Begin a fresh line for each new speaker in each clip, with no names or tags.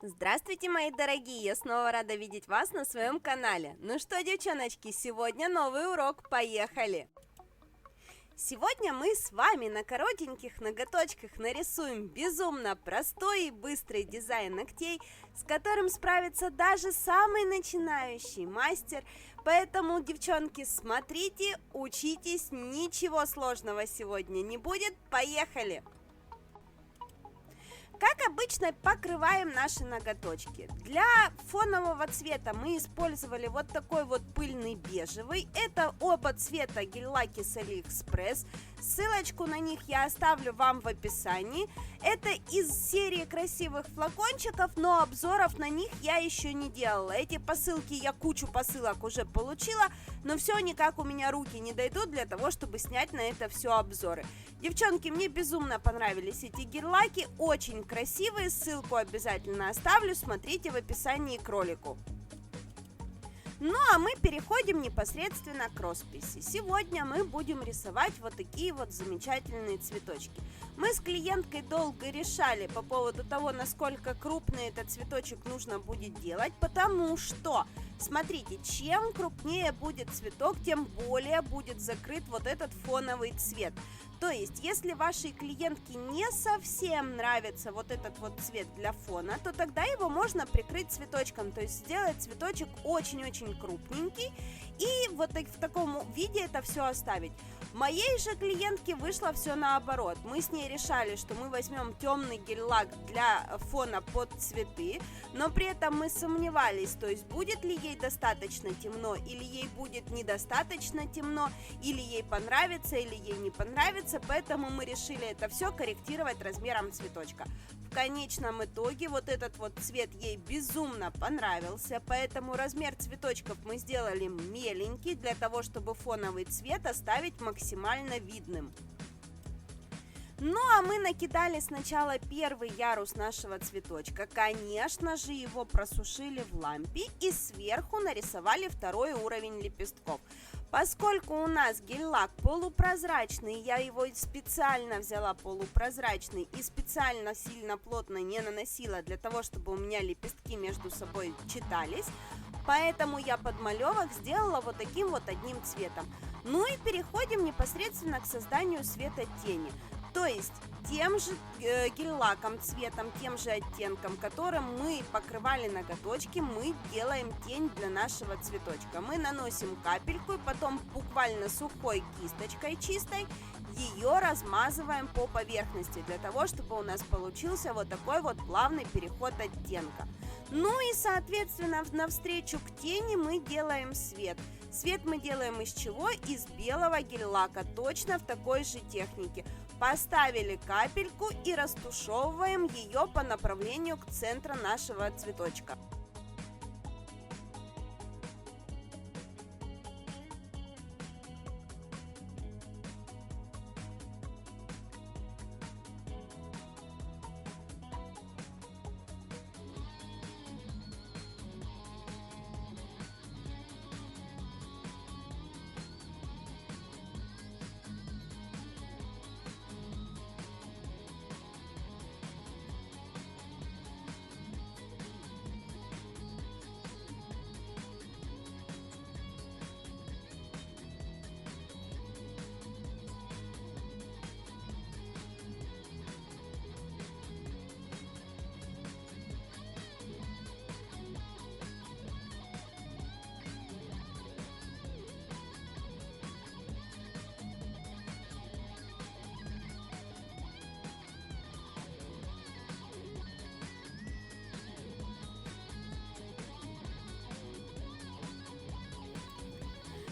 Здравствуйте, мои дорогие! Я снова рада видеть вас на своем канале. Ну что, девчоночки, сегодня новый урок, поехали! Сегодня мы с вами на коротеньких ноготочках нарисуем безумно простой и быстрый дизайн ногтей, с которым справится даже самый начинающий мастер. Поэтому, девчонки, смотрите, учитесь, ничего сложного сегодня не будет, поехали! Как обычно, покрываем наши ноготочки. Для фонового цвета мы использовали вот такой вот пыльный бежевый. Это оба цвета гель-лаки с AliExpress. Ссылочку на них я оставлю вам в описании. Это из серии красивых флакончиков, но обзоров на них я еще не делала. Эти посылки, я кучу посылок уже получила, но все никак у меня руки не дойдут для того, чтобы снять на это все обзоры. Девчонки, мне безумно понравились эти гель-лаки, очень красивые, ссылку обязательно оставлю, смотрите в описании к ролику. Ну а мы переходим непосредственно к росписи. Сегодня мы будем рисовать вот такие вот замечательные цветочки. Мы с клиенткой долго решали по поводу того, насколько крупный этот цветочек нужно будет делать, потому что, смотрите, чем крупнее будет цветок, тем более будет закрыт вот этот фоновый цвет. То есть, если вашей клиентке не совсем нравится вот этот вот цвет для фона, то тогда его можно прикрыть цветочком, то есть сделать цветочек очень-очень крупненький и вот в таком виде это все оставить. Моей же клиентке вышло все наоборот. Мы с ней решали, что мы возьмем темный гель-лак для фона под цветы, но при этом мы сомневались, то есть будет ли ей достаточно темно, или ей будет недостаточно темно, или ей понравится, или ей не понравится, поэтому мы решили это все корректировать размером цветочка. В конечном итоге вот этот вот цвет ей безумно понравился, поэтому размер цветочков мы сделали меленький, для того, чтобы фоновый цвет оставить максимально видным. Ну а мы накидали сначала первый ярус нашего цветочка, конечно же его просушили в лампе и сверху нарисовали второй уровень лепестков. Поскольку у нас гель-лак полупрозрачный, я его специально взяла полупрозрачный и специально сильно плотно не наносила для того, чтобы у меня лепестки между собой читались, поэтому я подмалевок сделала вот таким вот одним цветом. Ну и переходим непосредственно к созданию света тени. То есть тем же гель-лаком, цветом, тем же оттенком, которым мы покрывали ноготочки, мы делаем тень для нашего цветочка. Мы наносим капельку и потом буквально сухой кисточкой чистой ее размазываем по поверхности, для того, чтобы у нас получился вот такой вот плавный переход оттенка. Ну и соответственно навстречу к тени мы делаем свет. Свет мы делаем из чего? Из белого гель-лака, точно в такой же технике. Поставили капельку и растушевываем ее по направлению к центру нашего цветочка.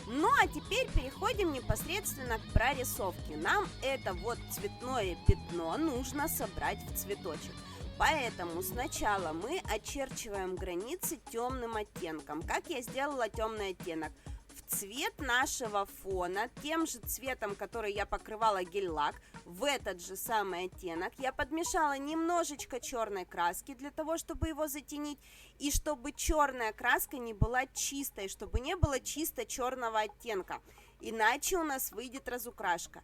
Ну а теперь переходим непосредственно к прорисовке. Нам это вот цветное пятно нужно собрать в цветочек. Поэтому сначала мы очерчиваем границы темным оттенком. Как я сделала темный оттенок? В цвет нашего фона, тем же цветом, который я покрывала гель-лак, в этот же самый оттенок я подмешала немножечко черной краски для того, чтобы его затенить, и чтобы черная краска не была чистой, чтобы не было чисто черного оттенка, иначе у нас выйдет разукрашка.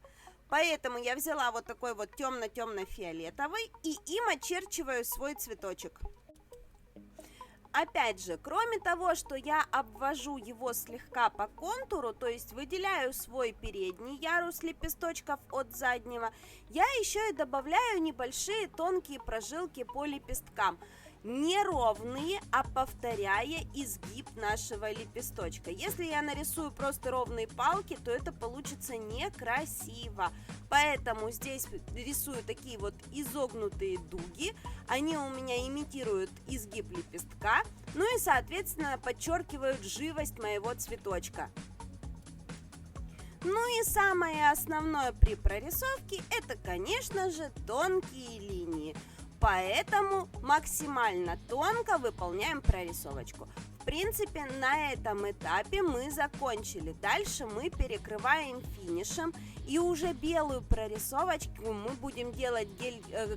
Поэтому я взяла вот такой вот темно-темно-фиолетовый и им очерчиваю свой цветочек. Опять же, кроме того, что я обвожу его слегка по контуру, то есть выделяю свой передний ярус лепесточков от заднего, я еще и добавляю небольшие тонкие прожилки по лепесткам. Не ровные, а повторяя изгиб нашего лепесточка. Если я нарисую просто ровные палки, то это получится некрасиво. Поэтому здесь рисую такие вот изогнутые дуги. Они у меня имитируют изгиб лепестка, ну и, соответственно, подчеркивают живость моего цветочка. Ну и самое основное при прорисовке – это, конечно же, тонкие линии. Поэтому максимально тонко выполняем прорисовочку. В принципе, на этом этапе мы закончили. Дальше мы перекрываем финишем. И уже белую прорисовочку мы будем делать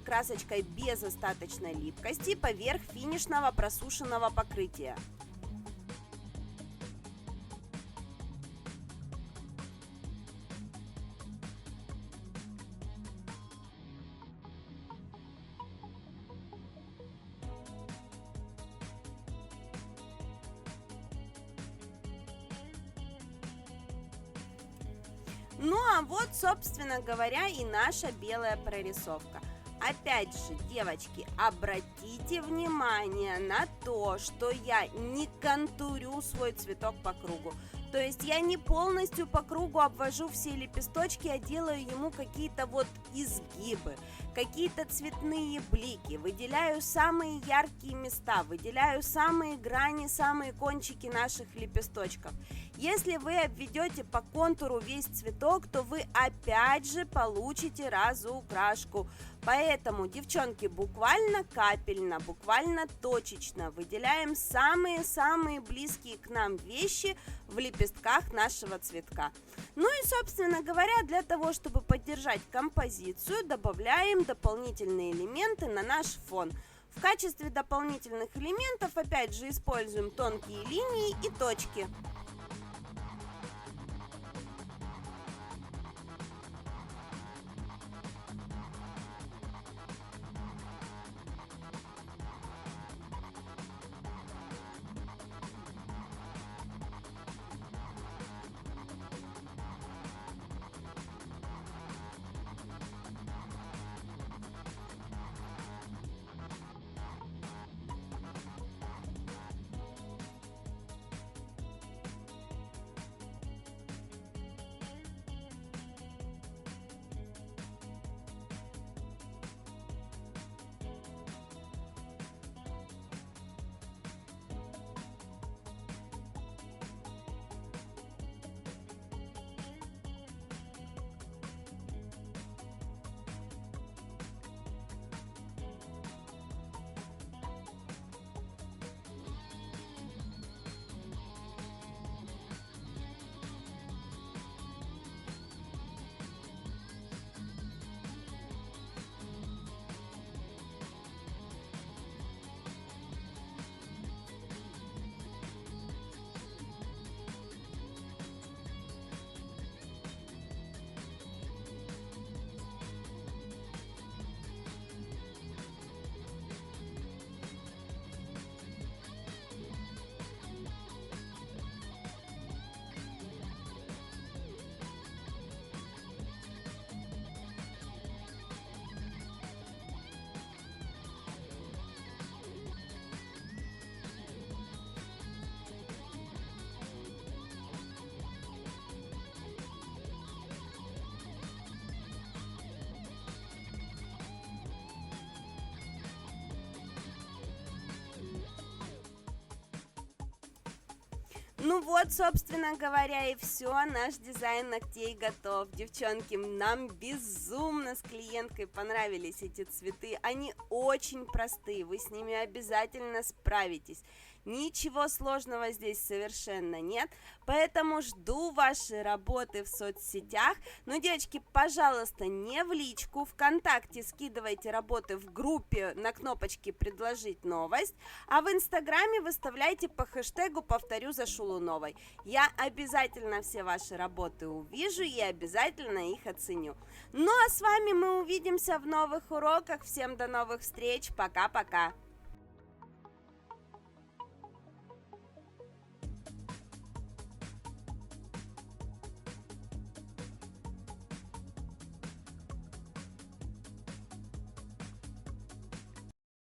красочкой без остаточной липкости поверх финишного просушенного покрытия. Ну а вот, собственно говоря, и наша белая прорисовка. Опять же, девочки, обратите внимание на то, что я не контурю свой цветок по кругу. То есть я не полностью по кругу обвожу все лепесточки, а делаю ему какие-то вот изгибы, какие-то цветные блики, выделяю самые яркие места, выделяю самые грани, самые кончики наших лепесточков. Если вы обведете по контуру весь цветок, то вы опять же получите разукрашку. Поэтому, девчонки, буквально капельно, буквально точечно выделяем самые-самые близкие к нам вещи в лепестках нашего цветка. Ну и, собственно говоря, для того, чтобы поддержать композицию, добавляем дополнительные элементы на наш фон. В качестве дополнительных элементов, опять же, используем тонкие линии и точки. Ну вот, собственно говоря, и все, наш дизайн ногтей готов. Девчонки, нам безумно с клиенткой понравились эти цветы. Они очень простые, вы с ними обязательно справитесь. Ничего сложного здесь совершенно нет, поэтому жду вашей работы в соцсетях. Но, девочки, пожалуйста, не в личку, ВКонтакте скидывайте работы в группе на кнопочке «Предложить новость», а в Инстаграме выставляйте по хэштегу «Повторю за Шулуновой». Я обязательно все ваши работы увижу и обязательно их оценю. Ну а с вами мы увидимся в новых уроках. Всем до новых встреч, пока-пока!